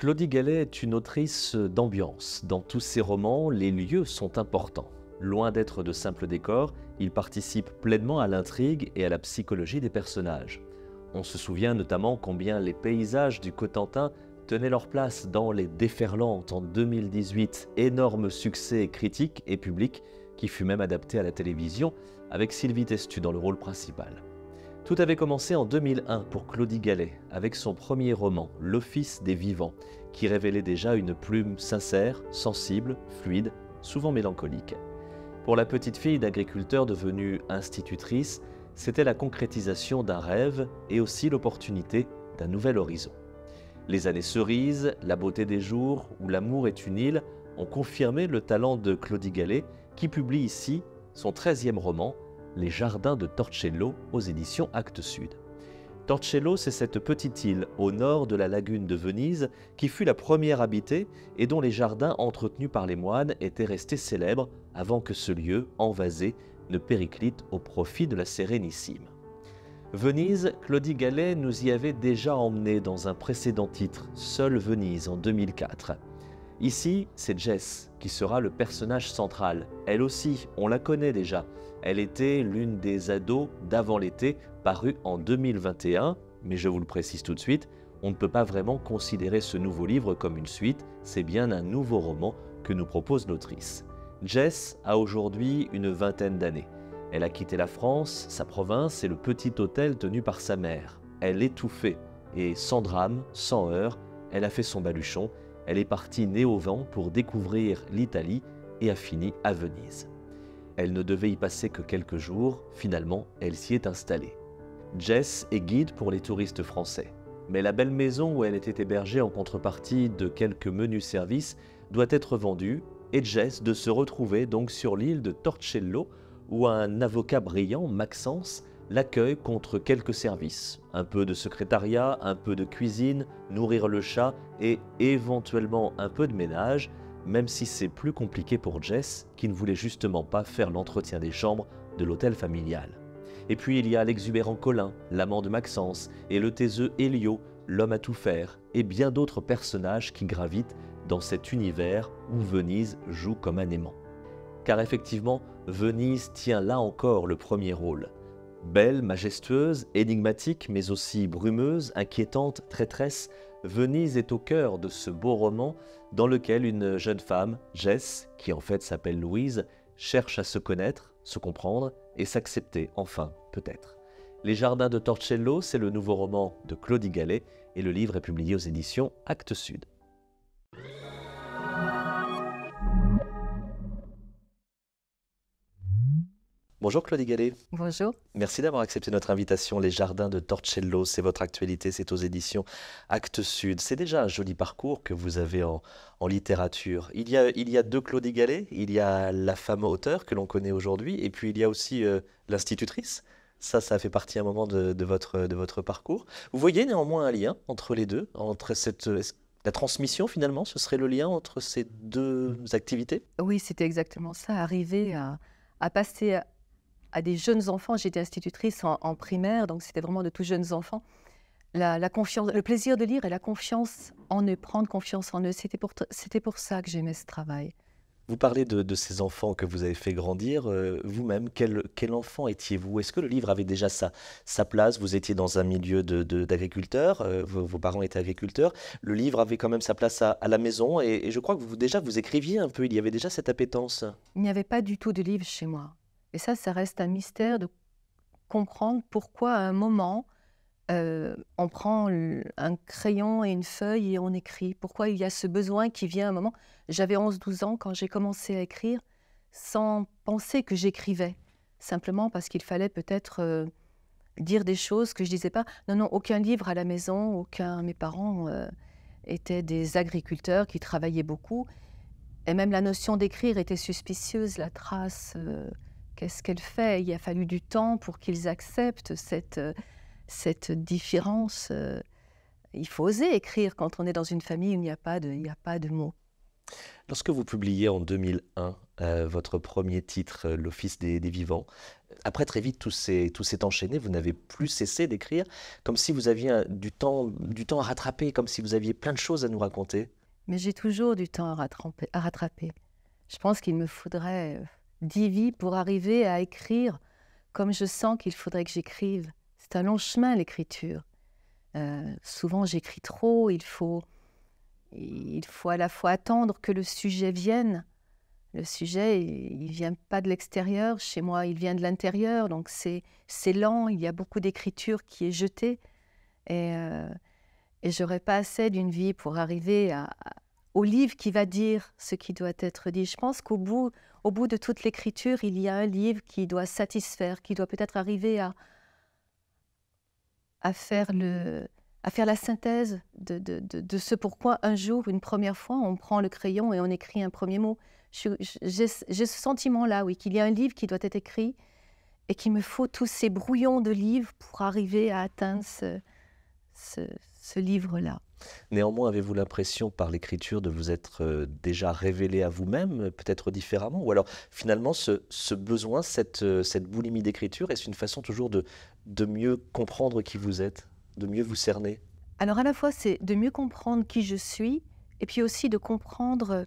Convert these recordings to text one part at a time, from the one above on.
Claudie Gallet est une autrice d'ambiance. Dans tous ses romans, les lieux sont importants. Loin d'être de simples décors, ils participent pleinement à l'intrigue et à la psychologie des personnages. On se souvient notamment combien les paysages du Cotentin tenaient leur place dans Les Déferlantes en 2018, énorme succès critique et public qui fut même adapté à la télévision avec Sylvie Testu dans le rôle principal. Tout avait commencé en 2001 pour Claudie Gallet avec son premier roman, L'Office des vivants, qui révélait déjà une plume sincère, sensible, fluide, souvent mélancolique. Pour la petite fille d'agriculteur devenue institutrice, c'était la concrétisation d'un rêve et aussi l'opportunité d'un nouvel horizon. Les années cerises, La beauté des jours ou L'amour est une île ont confirmé le talent de Claudie Gallet qui publie ici son 13e roman, Les jardins de Torcello aux éditions Actes Sud. Torcello, c'est cette petite île au nord de la lagune de Venise qui fut la première habitée et dont les jardins entretenus par les moines étaient restés célèbres avant que ce lieu, envasé, ne périclite au profit de la Sérénissime. Venise, Claudie Gallet nous y avait déjà emmenés dans un précédent titre, Seule Venise, en 2004. Ici, c'est Jess qui sera le personnage central. Elle aussi, on la connaît déjà. Elle était l'une des ados d'Avant l'été, parue en 2021, mais je vous le précise tout de suite, on ne peut pas vraiment considérer ce nouveau livre comme une suite, c'est bien un nouveau roman que nous propose l'autrice. Jess a aujourd'hui une vingtaine d'années. Elle a quitté la France, sa province et le petit hôtel tenu par sa mère. Elle étouffait et sans drame, sans heurts, elle a fait son baluchon. Elle est partie nez au vent pour découvrir l'Italie et a fini à Venise. Elle ne devait y passer que quelques jours, finalement elle s'y est installée. Jess est guide pour les touristes français. Mais la belle maison où elle était hébergée en contrepartie de quelques menus services doit être vendue et Jess de se retrouver donc sur l'île de Torcello où un avocat brillant, Maxence, l'accueille contre quelques services. Un peu de secrétariat, un peu de cuisine, nourrir le chat et éventuellement un peu de ménage, même si c'est plus compliqué pour Jess qui ne voulait justement pas faire l'entretien des chambres de l'hôtel familial. Et puis il y a l'exubérant Colin, l'amant de Maxence, et le taiseux Elio, l'homme à tout faire, et bien d'autres personnages qui gravitent dans cet univers où Venise joue comme un aimant. Car effectivement, Venise tient là encore le premier rôle. Belle, majestueuse, énigmatique, mais aussi brumeuse, inquiétante, traîtresse, Venise est au cœur de ce beau roman dans lequel une jeune femme, Jess, qui en fait s'appelle Louise, cherche à se connaître, se comprendre et s'accepter, enfin, peut-être. Les jardins de Torcello, c'est le nouveau roman de Claudie Gallet et le livre est publié aux éditions Actes Sud. Bonjour Claudie Gallet. Bonjour. Merci d'avoir accepté notre invitation. Les jardins de Torcello, c'est votre actualité, c'est aux éditions Actes Sud. C'est déjà un joli parcours que vous avez en littérature. Il y a deux Claudie Gallet, il y a la femme auteure que l'on connaît aujourd'hui, et puis il y a aussi l'institutrice. Ça a fait partie à un moment de votre parcours. Vous voyez néanmoins un lien entre les deux, entre la transmission finalement, ce serait le lien entre ces deux activités? Oui, c'était exactement ça. Arriver à passer à des jeunes enfants. J'étais institutrice en primaire, donc c'était vraiment de tout jeunes enfants. La confiance, le plaisir de lire et la confiance en eux, prendre confiance en eux, c'était pour ça que j'aimais ce travail. Vous parlez de ces enfants que vous avez fait grandir. Vous-même, quel enfant étiez-vous? Est-ce que le livre avait déjà sa place? Vous étiez dans un milieu d'agriculteurs, vos parents étaient agriculteurs. Le livre avait quand même sa place à la maison et je crois que vous écriviez un peu, il y avait déjà cette appétence. Il n'y avait pas du tout de livre chez moi. Et ça reste un mystère de comprendre pourquoi à un moment, on prend un crayon et une feuille et on écrit. Pourquoi il y a ce besoin qui vient à un moment. J'avais 11-12 ans quand j'ai commencé à écrire sans penser que j'écrivais. Simplement parce qu'il fallait peut-être dire des choses que je ne disais pas. Non, aucun livre à la maison, mes parents étaient des agriculteurs qui travaillaient beaucoup. Et même la notion d'écrire était suspicieuse, la trace, qu'est-ce qu'elle fait? Il a fallu du temps pour qu'ils acceptent cette différence. Il faut oser écrire quand on est dans une famille où il n'y a pas de mots. Lorsque vous publiez en 2001 votre premier titre, L'Office des vivants, après très vite tout s'est enchaîné, vous n'avez plus cessé d'écrire, comme si vous aviez du temps à rattraper, comme si vous aviez plein de choses à nous raconter. Mais j'ai toujours du temps à rattraper. Je pense qu'il me faudrait 10 vies pour arriver à écrire comme je sens qu'il faudrait que j'écrive. C'est un long chemin, l'écriture. Souvent, j'écris trop. Il faut à la fois attendre que le sujet vienne. Le sujet, il ne vient pas de l'extérieur. Chez moi, il vient de l'intérieur. Donc, c'est lent. Il y a beaucoup d'écriture qui est jetée. Et, euh, et j'aurais pas assez d'une vie pour arriver au livre qui va dire ce qui doit être dit. Je pense au bout de toute l'écriture, il y a un livre qui doit satisfaire, qui doit peut-être arriver à faire la synthèse de ce pourquoi un jour, une première fois, on prend le crayon et on écrit un premier mot. J'ai ce sentiment-là, oui, qu'il y a un livre qui doit être écrit et qu'il me faut tous ces brouillons de livres pour arriver à atteindre ce livre-là. Néanmoins, avez-vous l'impression par l'écriture de vous être déjà révélé à vous-même, peut-être différemment? Ou alors finalement, ce besoin, cette boulimie d'écriture, est-ce une façon toujours de mieux comprendre qui vous êtes, de mieux vous cerner? Alors à la fois, c'est de mieux comprendre qui je suis et puis aussi de comprendre,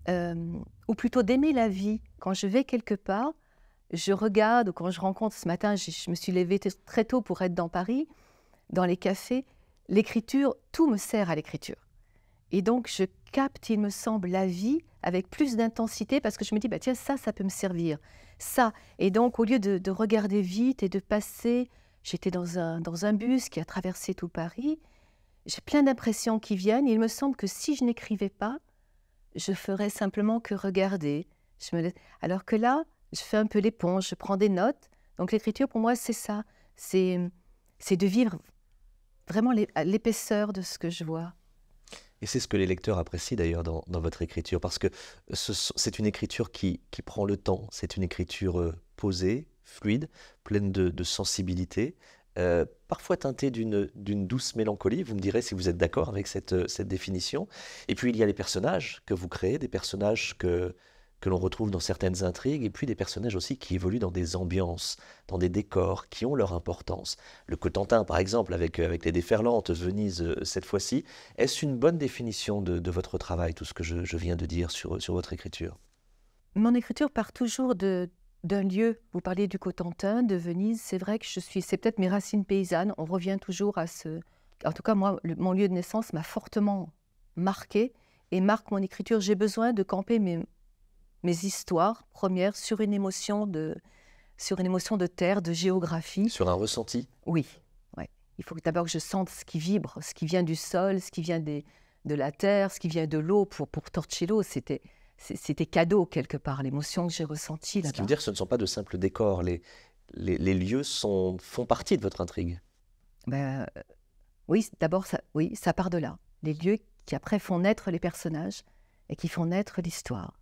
ou plutôt d'aimer la vie. Quand je vais quelque part, je regarde, ou quand je rencontre ce matin, je me suis levée très tôt pour être dans Paris, dans les cafés, l'écriture, tout me sert à l'écriture. Et donc, je capte, il me semble, la vie avec plus d'intensité parce que je me dis, bah, tiens, ça peut me servir. Ça. Et donc, au lieu de regarder vite et de passer, j'étais dans un bus qui a traversé tout Paris, j'ai plein d'impressions qui viennent. Et il me semble que si je n'écrivais pas, je ferais simplement que regarder. Alors que là, je fais un peu l'éponge, je prends des notes. Donc, l'écriture, pour moi, c'est ça. C'est de vivre vraiment l'épaisseur de ce que je vois. Et c'est ce que les lecteurs apprécient d'ailleurs dans votre écriture, parce que c'est une écriture qui prend le temps, c'est une écriture posée, fluide, pleine de sensibilité, parfois teintée d'une douce mélancolie. Vous me direz si vous êtes d'accord avec cette définition. Et puis il y a les personnages que vous créez, des personnages que l'on retrouve dans certaines intrigues, et puis des personnages aussi qui évoluent dans des ambiances, dans des décors qui ont leur importance. Le Cotentin, par exemple, avec les déferlantes, Venise cette fois-ci, est-ce une bonne définition de votre travail, tout ce que je viens de dire sur votre écriture? Mon écriture part toujours d'un lieu. Vous parliez du Cotentin, de Venise. C'est vrai que c'est peut-être mes racines paysannes. On revient toujours à ce... En tout cas, moi, mon lieu de naissance m'a fortement marqué et marque mon écriture. J'ai besoin de camper mes histoires premières sur une émotion de terre, de géographie. Sur un ressenti? Oui, ouais. Il faut d'abord que je sente ce qui vibre, ce qui vient du sol, ce qui vient de la terre, ce qui vient de l'eau. Pour Torcello, c'était cadeau quelque part, l'émotion que j'ai ressentie là-bas. Ce qui veut dire que ce ne sont pas de simples décors, les lieux font partie de votre intrigue. Ben, oui, d'abord, ça part de là. Les lieux qui après font naître les personnages et qui font naître l'histoire.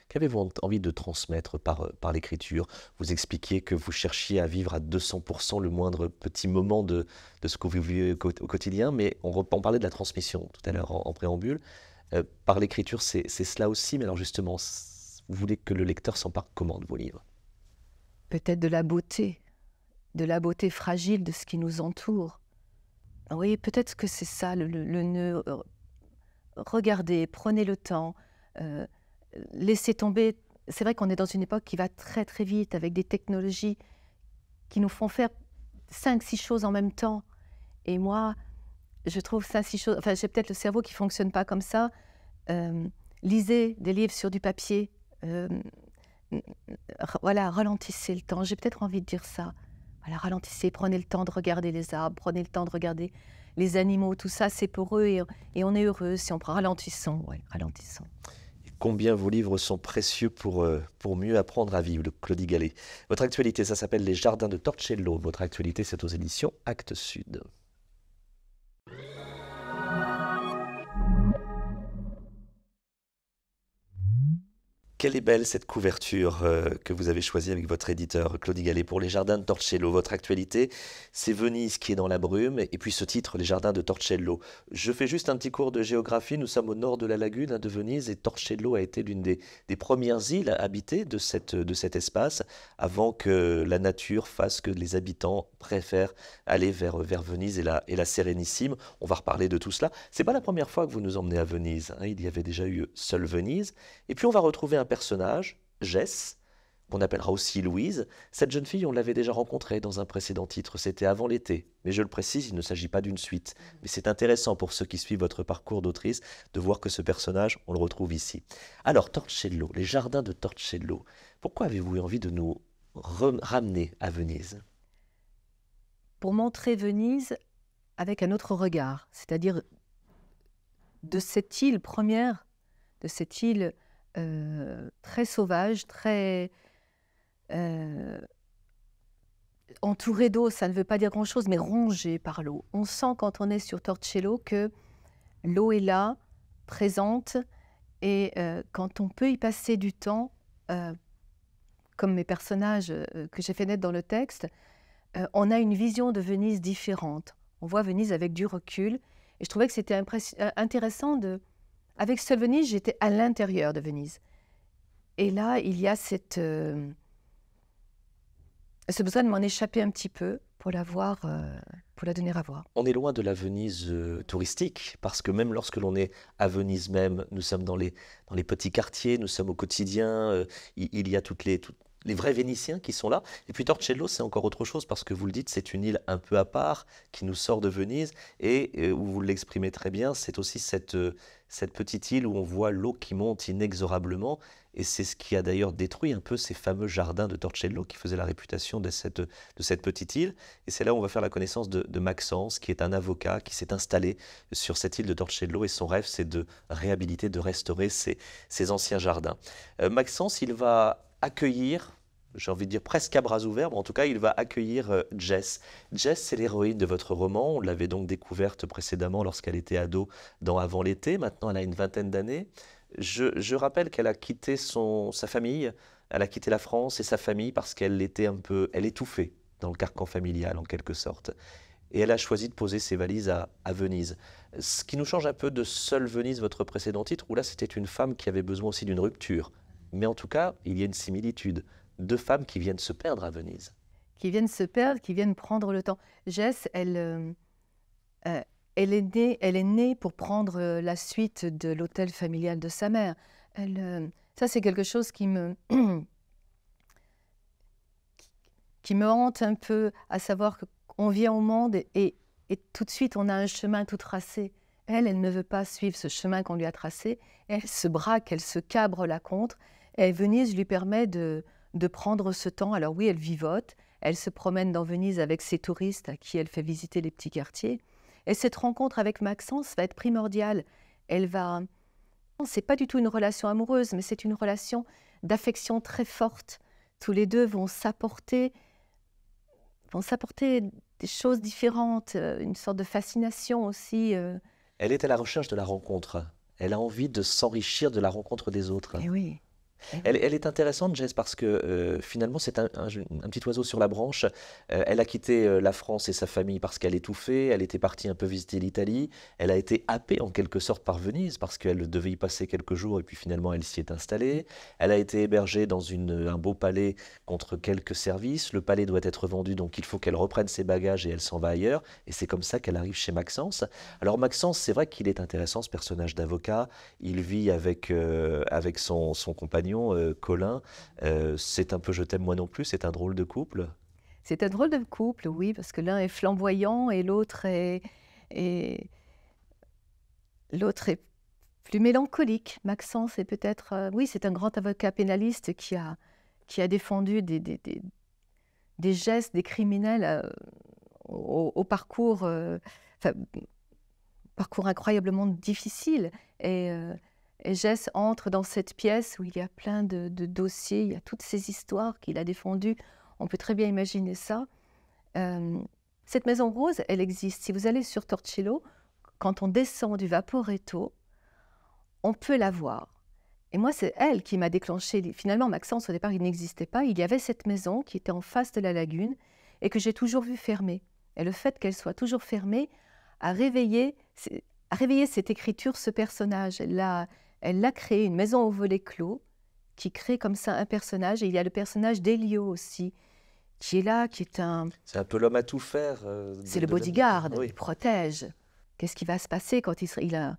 Qu'avez-vous envie de transmettre par l'écriture? Vous expliquiez que vous cherchiez à vivre à 200% le moindre petit moment de ce que vous vivez au quotidien, mais on parlait de la transmission tout à l'heure en préambule. Par l'écriture, c'est cela aussi, mais alors justement, vous voulez que le lecteur s'empare comment de vos livres? Peut-être de la beauté fragile de ce qui nous entoure. Oui, peut-être que c'est ça le nœud. Regardez, prenez le temps, laissez tomber. C'est vrai qu'on est dans une époque qui va très très vite avec des technologies qui nous font faire 5-6 choses en même temps. Et moi, je trouve 5-6 choses... Enfin, j'ai peut-être le cerveau qui ne fonctionne pas comme ça. Lisez des livres sur du papier. Voilà, ralentissez le temps. J'ai peut-être envie de dire ça. Voilà, ralentissez, prenez le temps de regarder les arbres, prenez le temps de regarder les animaux. Tout ça, c'est pour eux et on est heureux si on prend ralentissons. Ouais, ralentissons. Combien vos livres sont précieux pour mieux apprendre à vivre, Claudie Galley. Votre actualité, ça s'appelle Les Jardins de Torcello. Votre actualité, c'est aux éditions Actes Sud. Quelle est belle cette couverture que vous avez choisie avec votre éditeur Claudie Gallet pour les jardins de Torcello. Votre actualité, c'est Venise qui est dans la brume et puis ce titre, les jardins de Torcello. Je fais juste un petit cours de géographie. Nous sommes au nord de la lagune de Venise et Torcello a été l'une des premières îles habitées de cet espace avant que la nature fasse que les habitants préfèrent aller vers Venise et la Sérénissime. On va reparler de tout cela. C'est pas la première fois que vous nous emmenez à Venise, hein. Il y avait déjà eu Seule Venise. Et puis on va retrouver un personnage, Jess, qu'on appellera aussi Louise. Cette jeune fille, on l'avait déjà rencontrée dans un précédent titre, c'était avant l'été. Mais je le précise, il ne s'agit pas d'une suite. Mais c'est intéressant pour ceux qui suivent votre parcours d'autrice de voir que ce personnage, on le retrouve ici. Alors, Torcello, les jardins de Torcello. Pourquoi avez-vous eu envie de nous ramener à Venise? Pour montrer Venise avec un autre regard, c'est-à-dire de cette île première, de cette île très sauvage, très entourée d'eau, ça ne veut pas dire grand-chose, mais rongée par l'eau. On sent quand on est sur Torcello que l'eau est là, présente, et quand on peut y passer du temps, comme mes personnages que j'ai fait naître dans le texte, on a une vision de Venise différente. On voit Venise avec du recul, et je trouvais que c'était intéressant de... Avec Seule Venise, j'étais à l'intérieur de Venise. Et là, il y a ce besoin de m'en échapper un petit peu pour la voir, pour la donner à voir. On est loin de la Venise touristique, parce que même lorsque l'on est à Venise même, nous sommes dans les petits quartiers, nous sommes au quotidien, il y a toutes les vrais Vénitiens qui sont là. Et puis Torcello, c'est encore autre chose, parce que vous le dites, c'est une île un peu à part, qui nous sort de Venise, et où vous l'exprimez très bien, c'est aussi cette petite île où on voit l'eau qui monte inexorablement, et c'est ce qui a d'ailleurs détruit un peu ces fameux jardins de Torcello, qui faisaient la réputation de cette petite île. Et c'est là où on va faire la connaissance de Maxence, qui est un avocat, qui s'est installé sur cette île de Torcello, et son rêve, c'est de réhabiliter, de restaurer ces anciens jardins. Maxence, il va accueillir, j'ai envie de dire presque à bras ouverts, mais en tout cas, il va accueillir Jess. Jess, c'est l'héroïne de votre roman. On l'avait donc découverte précédemment lorsqu'elle était ado dans Avant l'été. Maintenant, elle a une vingtaine d'années. Je rappelle qu'elle a quitté sa famille, elle a quitté la France et sa famille parce qu'elle était elle étouffait dans le carcan familial en quelque sorte. Et elle a choisi de poser ses valises à Venise. Ce qui nous change un peu de Seule Venise, votre précédent titre, où là c'était une femme qui avait besoin aussi d'une rupture. Mais en tout cas, il y a une similitude. Deux femmes qui viennent se perdre à Venise. Qui viennent se perdre, qui viennent prendre le temps. Jess, elle est née pour prendre la suite de l'hôtel familial de sa mère. Ça, c'est quelque chose qui me hante un peu, à savoir qu'on vient au monde et tout de suite, on a un chemin tout tracé. Elle ne veut pas suivre ce chemin qu'on lui a tracé. Elle se braque, elle se cabre la contre. Et Venise lui permet de prendre ce temps. Alors oui, elle vivote, elle se promène dans Venise avec ses touristes à qui elle fait visiter les petits quartiers. Et cette rencontre avec Maxence va être primordiale. C'est pas du tout une relation amoureuse, mais c'est une relation d'affection très forte. Tous les deux vont s'apporter des choses différentes, une sorte de fascination aussi. Elle est à la recherche de la rencontre. Elle a envie de s'enrichir de la rencontre des autres. Et oui. Elle est intéressante, Jess, parce que finalement, c'est un petit oiseau sur la branche. Elle a quitté la France et sa famille parce qu'elle étouffait. Elle était partie un peu visiter l'Italie. Elle a été happée en quelque sorte par Venise parce qu'elle devait y passer quelques jours et puis finalement, elle s'y est installée. Elle a été hébergée dans un beau palais contre quelques services. Le palais doit être vendu, donc il faut qu'elle reprenne ses bagages et elle s'en va ailleurs. Et c'est comme ça qu'elle arrive chez Maxence. Alors Maxence, c'est vrai qu'il est intéressant, ce personnage d'avocat. Il vit avec son compagnon, Colin. C'est un peu Je t'aime moi non plus, c'est un drôle de couple. C'est un drôle de couple, oui, parce que l'un est flamboyant et l'autre est plus mélancolique. Maxence est peut-être... oui, c'est un grand avocat pénaliste qui a défendu des gestes des criminels au parcours, parcours incroyablement difficile. Et Jess entre dans cette pièce où il y a plein de dossiers, il y a toutes ces histoires qu'il a défendues. On peut très bien imaginer ça. Cette maison rose, elle existe. Si vous allez sur Torcello, quand on descend du Vaporetto, on peut la voir. Et moi, c'est elle qui m'a déclenché. Finalement, Maxence, au départ, il n'existait pas. Il y avait cette maison qui était en face de la lagune et que j'ai toujours vue fermée. Et le fait qu'elle soit toujours fermée a réveillé cette écriture, ce personnage. Elle l'a créé, une maison au volet clos, qui crée comme ça un personnage. Et il y a le personnage d'Elio aussi, qui est là, qui est un... C'est un peu l'homme à tout faire. C'est le bodyguard, Oui. il protège. Qu'est-ce qui va se passer quand il a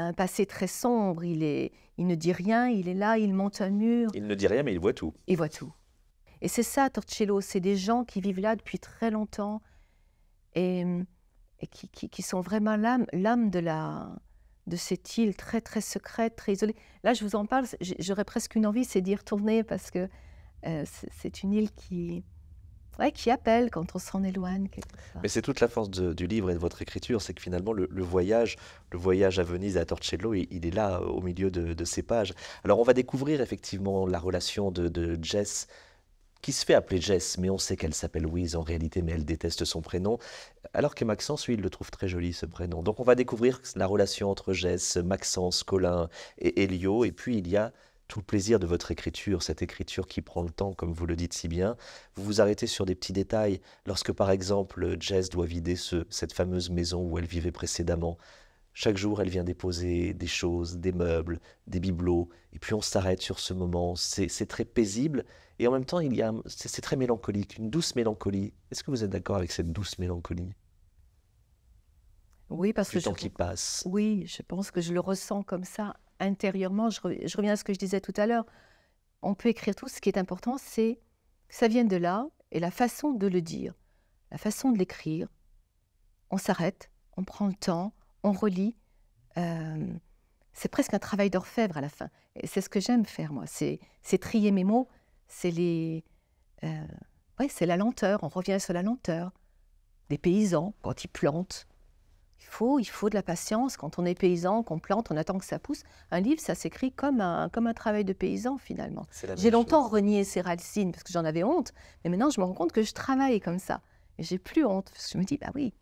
un passé très sombre, il ne dit rien, il est là, il monte un mur. Il ne dit rien, mais il voit tout. Il voit tout. Et c'est ça, Torcello, c'est des gens qui vivent là depuis très longtemps et qui sont vraiment l'âme de cette île très, très secrète, très isolée. Là, je vous en parle, j'aurais presque une envie, c'est d'y retourner parce que c'est une île qui appelle quand on s'en éloigne. Mais c'est toute la force du livre et de votre écriture, c'est que finalement le voyage à Venise, à Torcello, il est là au milieu de ces pages. Alors on va découvrir effectivement la relation de Jess, qui se fait appeler Jess, mais on sait qu'elle s'appelle Louise en réalité, mais elle déteste son prénom, alors que Maxence, lui, il le trouve très joli, ce prénom. Donc on va découvrir la relation entre Jess, Maxence, Colin et Elio, et puis il y a tout le plaisir de votre écriture, cette écriture qui prend le temps, comme vous le dites si bien. Vous vous arrêtez sur des petits détails, lorsque par exemple Jess doit vider cette fameuse maison où elle vivait précédemment. Chaque jour, elle vient déposer des choses, des meubles, des bibelots, et puis on s'arrête sur ce moment. C'est très paisible, et en même temps, c'est très mélancolique, une douce mélancolie. Est-ce que vous êtes d'accord avec cette douce mélancolie Oui, parce du que temps qui passe? oui, je pense que je le ressens comme ça intérieurement. Je reviens à ce que je disais tout à l'heure. On peut écrire tout. Ce qui est important, c'est que ça vienne de là et la façon de le dire, la façon de l'écrire. On s'arrête, on prend le temps, on relit. C'est presque un travail d'orfèvre à la fin. Et c'est ce que j'aime faire, moi. C'est trier mes mots. C'est c'est la lenteur. On revient sur la lenteur des paysans quand ils plantent. Il faut de la patience. Quand on est paysan, qu'on plante, on attend que ça pousse. Un livre, ça s'écrit comme un travail de paysan, finalement. J'ai longtemps renié ces racines parce que j'en avais honte. Mais maintenant, je me rends compte que je travaille comme ça. Et j'ai plus honte. Parce que je me dis, bah oui.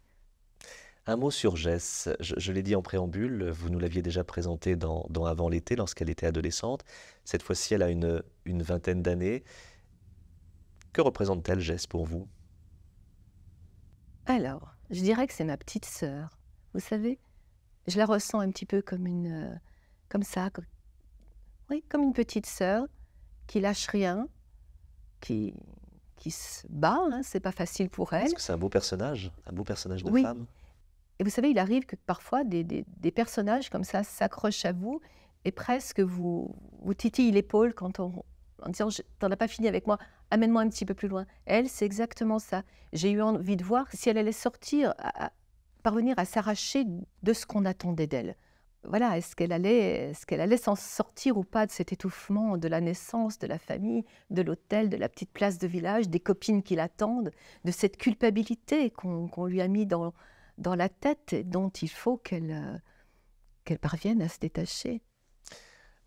Un mot sur Jess. Je l'ai dit en préambule, vous nous l'aviez déjà présentée dans Avant l'été, lorsqu'elle était adolescente. Cette fois-ci, elle a une vingtaine d'années. Que représente-t-elle, Jess, pour vous? Alors, je dirais que c'est ma petite sœur. Vous savez, je la ressens un petit peu comme comme ça, oui, comme une petite sœur qui lâche rien, qui se bat, hein, c'est pas facile pour elle. Est-ce que c'est un beau personnage de Oui. femme? Et vous savez, il arrive que parfois des personnages comme ça s'accrochent à vous et presque vous titillent l'épaule en disant t'en as pas fini avec moi, amène-moi un petit peu plus loin. Elle, c'est exactement ça. J'ai eu envie de voir si elle allait parvenir à s'arracher de ce qu'on attendait d'elle. Voilà, est-ce qu'elle allait s'en sortir ou pas de cet étouffement de la naissance, de la famille, de l'hôtel, de la petite place de village, des copines qui l'attendent, de cette culpabilité qu'on lui a mis dans la tête et dont il faut qu'elle parvienne à se détacher.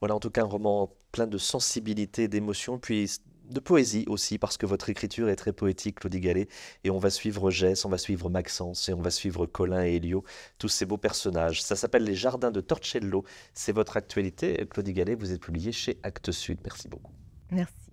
Voilà, en tout cas, un roman plein de sensibilité, d'émotion, puis de poésie aussi, parce que votre écriture est très poétique, Claudie Gallet. Et on va suivre Jess, on va suivre Maxence, et on va suivre Colin et Elio, tous ces beaux personnages. Ça s'appelle Les Jardins de Torcello. C'est votre actualité. Claudie Gallet, vous êtes publiée chez Actes Sud. Merci beaucoup. Merci.